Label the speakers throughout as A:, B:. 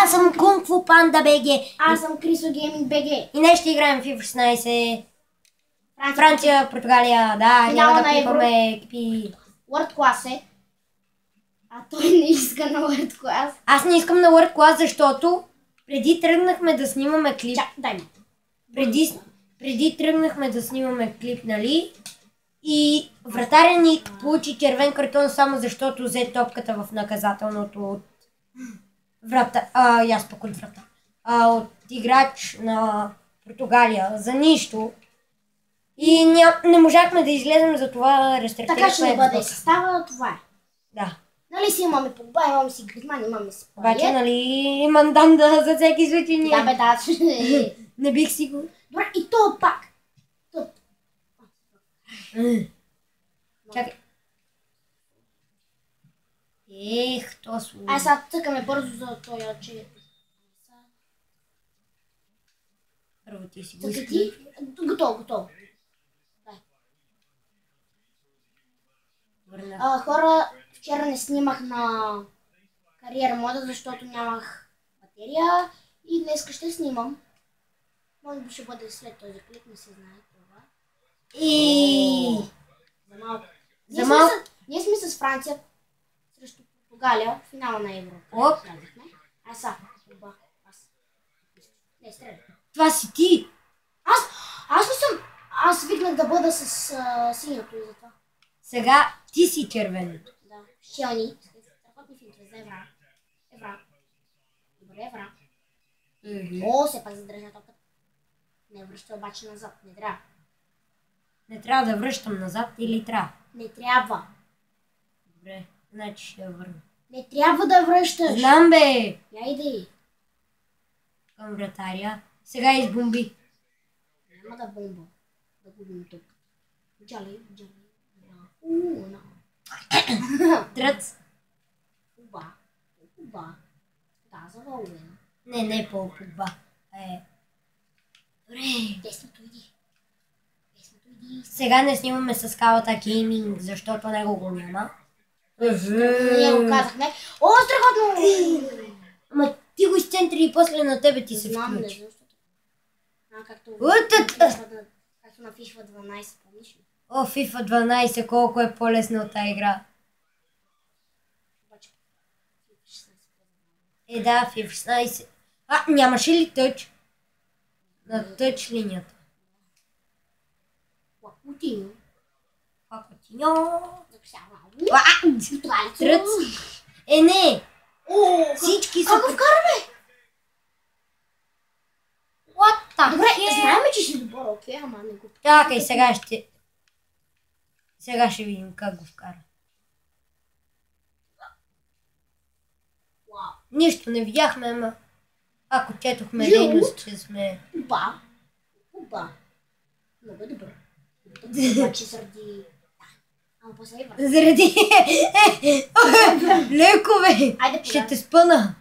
A: Аз съм Kung Fu Panda BG.
B: Аз съм Крисо Гейминг БГ.
A: И днес ще играем FIFA 16. Франция, Португалия, да,
B: Финала
A: няма да
B: на Евро.
A: пипаме екипи.
B: World Class е. А той не иска на World Class.
A: Аз не искам на World Class, защото преди тръгнахме да снимаме клип.
B: Дай ми.
A: Преди тръгнахме да снимаме клип, нали? И вратаря ни получи червен картон само защото взе топката в наказателното от врата. Аз пък от врата. От играч на Португалия. За нищо. И не можахме да излезем, за това рестриктирахме.
B: Така ще бъде състава, това е.
A: Да.
B: Нали си имаме Погба, имаме си Гризман, имаме си
A: Обаче, нали, Манданда за всеки случай ние.
B: Да, бе, да.
A: Не бих си го.
B: Добре, и то пак.
A: Чакай. То слуги.
B: Ай, сега тъкаме бързо за този, че...
A: Първо ти си го
B: Тъка
A: изключи.
B: ти. Готово. Хора, вчера не снимах на кариера мода, защото нямах батерия и днес ще снимам. Може би ще бъде след този клип, не се знае това. За малко. Ние сме с Франция срещу Португалия, финала на Евро. Не, стреля.
A: Това си ти.
B: Аз не съм. Аз викнах да бъда с синьото и затова.
A: Сега ти си червеното.
B: Да. Шелни. Страхотни финтове за Евра. Добре, Евра. О, все пак задържа топката. Не връща обаче назад. Не трябва.
A: Не трябва да връщам назад или трябва?
B: Не трябва.
A: Добре, значи ще я върна.
B: Не трябва да връщаш.
A: Знам, бе!
B: Я иди.
A: Към вратаря. Сега избомби.
B: Няма да бомба. Да губим тук. Джали.
A: Тръц.
B: Уба. Да, завалуем.
A: Не по-пуба. Добре.
B: Десното иди.
A: Сега не снимаме с Калата Гейминг, защото него го няма.
B: Ние го казахме. О, страхотно!
A: Ама ти го изцентри и после на тебе ти се
B: Знам, не
A: включи.
B: знам, защото... Както на FIFA 12, помниш ли?
A: О, FIFA 12, колко е по-лесно от тази игра. Да, FIFA 16. Нямаше ли тъч? На тъч линията.
B: Лакутиньо.
A: Тръц. Не! Всички са...
B: Как го вкараме?
A: What the
B: Добре,
A: hell?
B: знаем, че ще добър, окей, ама не го...
A: Чакай, сега ще видим как го вкара. Нищо не видяхме, ама ако четохме дейност, че сме...
B: Уба. Много е добър. Обаче заради... Ама после Евра.
A: Заради... Леко, бе!
B: Айде,
A: Ще те спъна.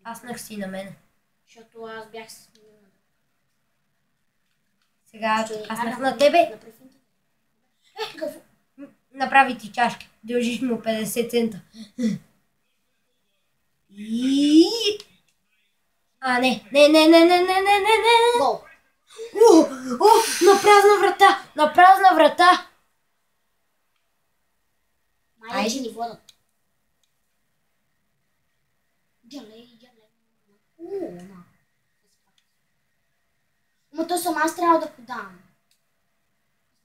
A: Паснах си на мен.
B: Защото аз бях с...
A: Сега паснах на тебе.
B: Какво?
A: Направи ти чашки. Дължиш му 50 цента. Не.
B: Гол.
A: На празна врата.
B: Майде, че ни водят. Джалей. Но то сама аз трябва да подам.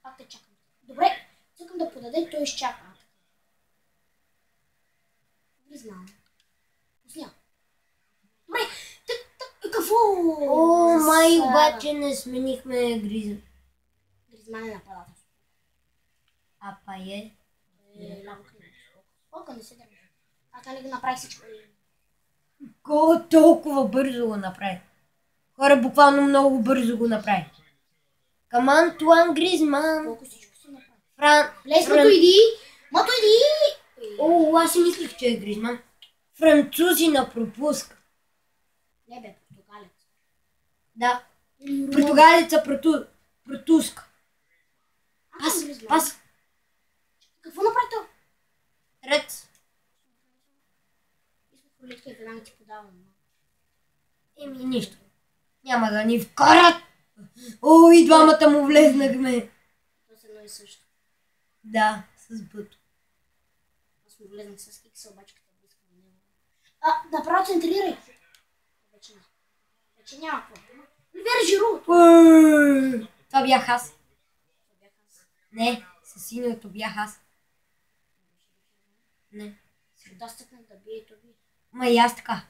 B: Пак те чакам. Добре, цъкам да подаде, той изчака. Не знам. Пусня. Добре, какво?
A: Май, обаче не сменихме Гриза.
B: Гризман е нападател.
A: Апа е.
B: Колко не се държа. Така ли го направи всичко?
A: Колко толкова бързо го направи. Хора, буквално много бързо го направи. Каман, Туан, Гризман.
B: Колко всичко се направи. Лесното иди! Мото иди!
A: Аз си мислих, че е Гризман. Французи на пропуск.
B: Не бе, португалец.
A: Да. Португалеца протуска. Пас.
B: Какво направи то?
A: Ред.
B: количка и веднага ти подавам.
A: Еми, нищо. Няма да ни вкарат. О, и двамата му влезнахме.
B: То се едно и също.
A: Да, с бъто.
B: Аз му влезнах с X, обаче като близко на него. Направо центрирай. Вече не. Вече няма какво. Оливер Жиру.
A: Това бях аз.
B: Това бях аз.
A: Не, със синьото бях аз. Не.
B: Да стъкнах да бие, то бие.
A: Ма и аз така.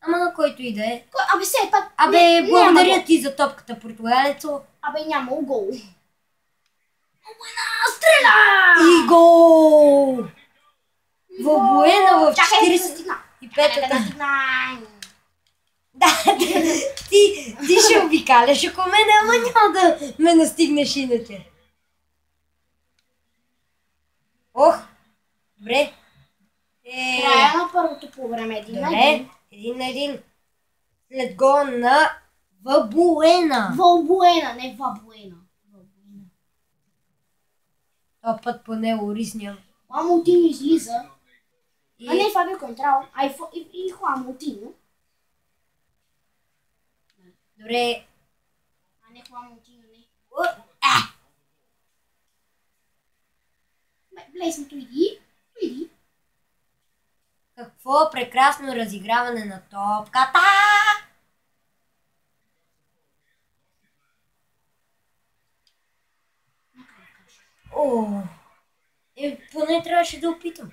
A: Ама на който и да е.
B: Абе, все пак.
A: Абе, благодаря
B: няма
A: ти за топката, португалецо.
B: Абе, няма гол. Стреля!
A: И гол! В Буена в
B: Чакай, да стигна.
A: 45-та.
B: Да стигна.
A: Да, ти ще обикаляш ако мене, ама няма да ме настигнеш иначе. Ох, добре.
B: Края на първото по време. Един на един.
A: Добре, 1-1. След гол на Вабуена.
B: Вълбуена, не Вабуена. Вълбуена.
A: Това път поне Лорис няма.
B: Ламутино излиза.
A: И...
B: А не Фабио Контрал, и Хуамутино.
A: Добре.
B: А не Хуамутино, не. Блесното иди. Иди.
A: Какво прекрасно разиграване на топката! О, поне трябваше да опитам.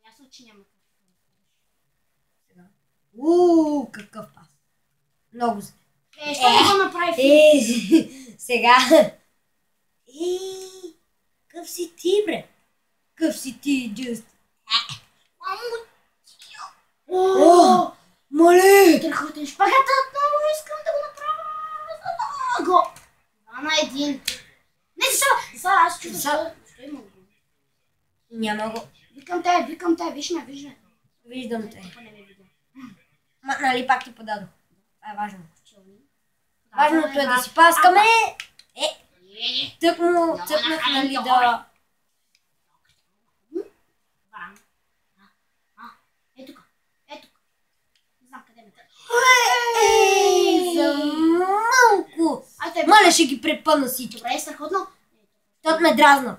B: Ясно, че няма какво.
A: Сега. Какъв пас. Много зле.
B: Що не го направи?
A: Сега. Къв си ти, бре? Къв си ти, just? О, моля!
B: Тръхвате шпагата, отново искам да го направя. Го. 2-1. Не, защо аз чудо, защо има го.
A: Няма го.
B: Викам те, виж ме.
A: Виждам те.
B: Не ме видя.
A: Ма, нали пак ти подадох? Това е важно. Важното е да си паскаме. Тъкмо, цъкнах, нали да...
B: Ето тук. Не знам къде ме търпи.
A: За малко. Маля, ще ги препъна всички.
B: Добре, страхотно.
A: Тот ме дразна.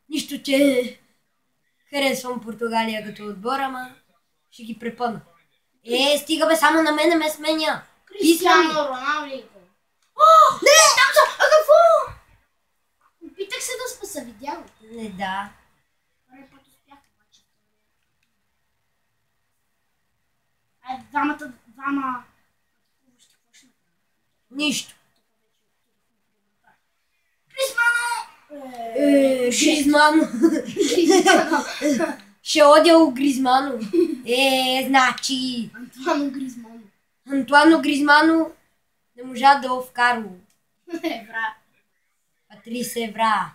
A: Нищо, че харесвам Португалия като отбор, ама ще ги препъна. Стига бе, само на мене ме сменя.
B: Кристиано Роналдо. Не! Там са! А какво? Опитах се да спаса, видя го.
A: Не, да.
B: Първи път успях, обаче. Двама.
A: Нищо.
B: Гризмано!
A: Гризмано. Ще одя Гризмано. Значи... Антуано Гризмано не можа да вкара.
B: Евра.
A: Патрис Евра.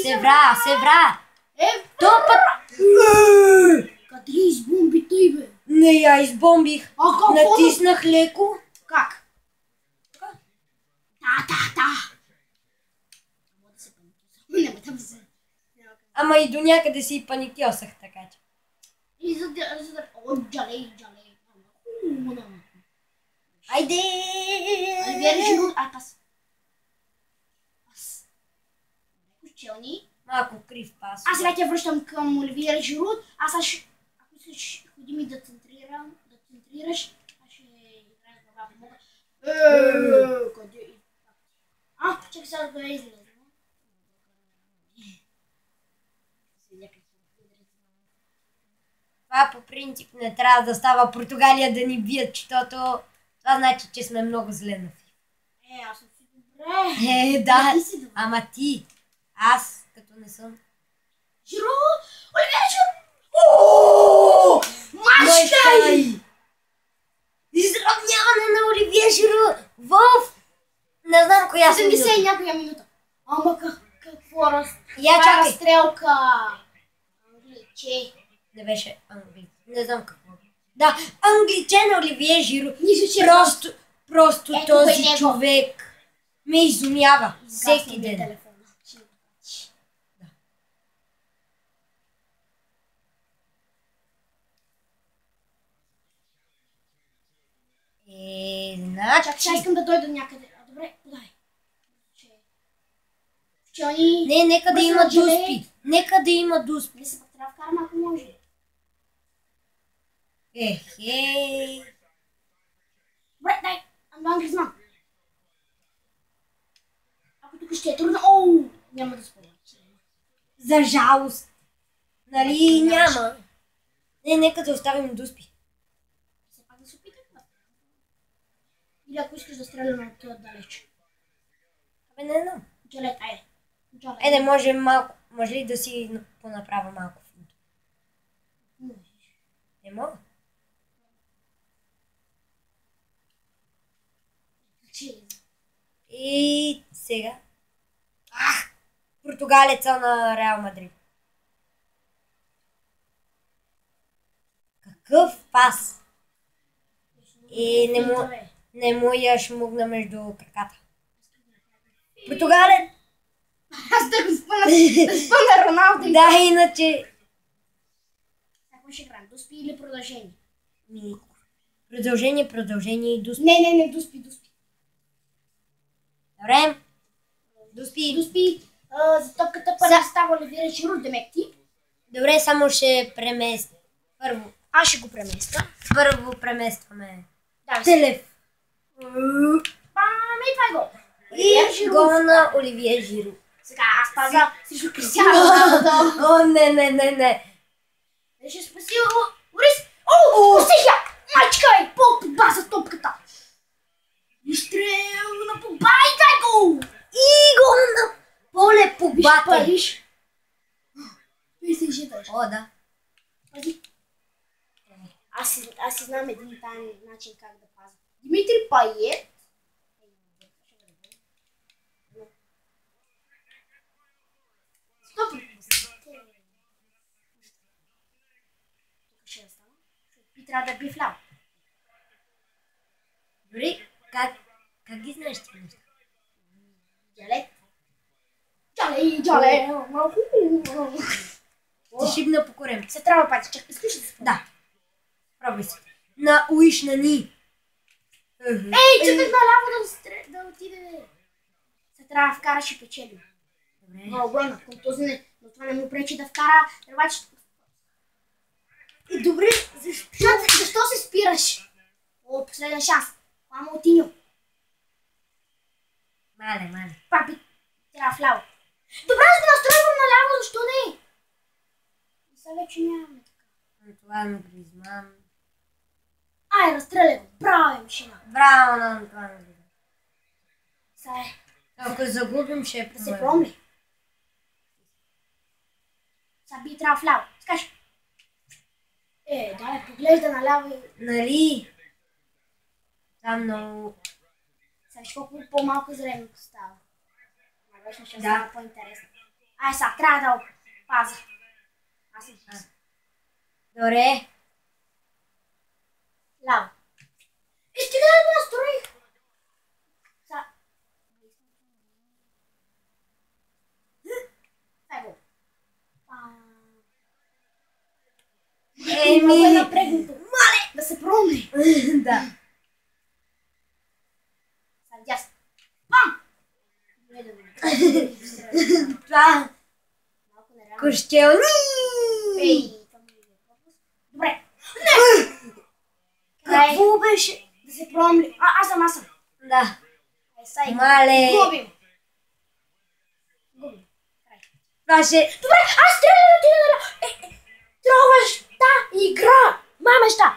A: Севра. То път...
B: Къде избомби тъй, бе?
A: Не я избомбих. Натиснах леко.
B: Как? Да. Няма да се.
A: Ама и до някъде си паникьосах, така че.
B: И за да... Джалей.
A: Айде!
B: Оливер Жиру, пас. Челни.
A: Малко крив пас.
B: Аз сега те връщам към Оливер Жиру. Ако искаш, ходи ми да центрираш, аз ще играя с глава. Помога. Къде? Чакай сега да излезе.
A: Това по принцип не трябва да става Португалия да ни бият, защото това значи, че сме много зле на FIFA.
B: Аз съм си добре.
A: Да.
B: Ти си добре.
A: Ама ти, аз като не съм.
B: Жиру! Оливер Жиру!
A: Мачкай! Изравняване на Оливие Жиру в... Не знам коя
B: 70 и някоя минута. Ама какво
A: чакай.
B: разстрелка? Англиче.
A: Не беше англич. Не знам какво. Да, англичен Оливие Жиру. Просто
B: Ето
A: този човек ме изумява всеки ден.
B: Чакай, сега искам да дойда някъде. Добре, подай. Пчелни...
A: Не, нека да
B: бързо
A: има
B: желе.
A: дуспи. Нека да има дуспи.
B: Не се пък трябва да вкарам, ако може.
A: Ехе.
B: Добре, дай. Андуан Гризман. Ако тук ще е трудно... Оу! Няма да спомня.
A: За жалост. Нали няма. Не, нека да оставим дуспи.
B: Все пак да се опитам. Или ако искаш да стрелям от далеч.
A: Абе, не знам.
B: Джалет, айде. Джалет.
A: Еде, може малко. Може ли да си понаправя малко финто? Не мога. И сега. Португалеца на Реал Мадрид. Какъв пас! И не му я шмугна между краката. Португалец!
B: Аз да го спъна Роналдо.
A: Да, иначе...
B: Какво ще играем? Дуспи или продължение?
A: Продължение и дуспи.
B: Не, дуспи.
A: Добре. Дуспи.
B: За топката първо става Оливиера Жиру, демек ти.
A: Добре, само ще преместя. Първо.
B: Аз ще го преместя.
A: Първо преместваме.
B: Да,
A: Телев.
B: Ами, това е гол.
A: И гол на Оливие Жиру.
B: Сега аз паза срещу Кристиано Роналдо.
A: О, не.
B: Беше спасил Орис. О, спасиха! Мачкай, под база топката. Изстрел на Погба и дай гол!
A: И гол на Поле Погба.
B: Виж. Виж се житаш.
A: О, да.
B: Пази. Аз си знам един тайн начин как да пазя. Димитри Пайет. Стоп! Тук ще стана. И трябва да би вляво.
A: Дори, как ги знаеш тези неща?
B: Джале.
A: Ти шибна по корем.
B: Се трябва пати, чак искаш да се спомня.
A: Да. Пробвай се. На уиш на ни.
B: Ей, чакай наляво да отиде. Се трябва да вкараш и печели.
A: Добре.
B: Много към този не, но това не му пречи да вкара ревачето.
A: Добре,
B: Защо се спираш? О, последен шанс. Мамо Отиньо.
A: Мале.
B: Пак би трябва вляво. Добре, аз го настройвам наляво, защо не? Сега вече нямаме така.
A: Антуан Гризман.
B: Ай, разстреля го. Браво, машина.
A: Браво на Антуан Гризман.
B: Сега е.
A: Ако загубим, ще е
B: Да се промни. Сега би трябва вляво. Скаш. Да, поглежда наляво и...
A: Нали? Там много...
B: Сега виж колко по-малко зрението става. Навечно ще става по-интересно. Ай, сега трябва да го пазя. Аз съм пазя.
A: Добре.
B: Ляво. Стига да го настроих. Сега. Това е го. Много е напрегнато. Мале! Да се промни.
A: Да.
B: Сега дясно. Пам!
A: Това...
B: Малко нереално.
A: Кощелни!
B: Ей, това ми е пропуск. Добре. Не!
A: Какво беше?
B: Да се промни. Аз съм.
A: Да.
B: Сега
A: Мале.
B: губим.
A: Това ще...
B: Добре, аз трябва да отида на... Троваща игра! Мамеща!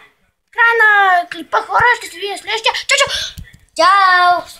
B: Край на клипа, хора, ще се видим следващия. Чао!
A: Чао!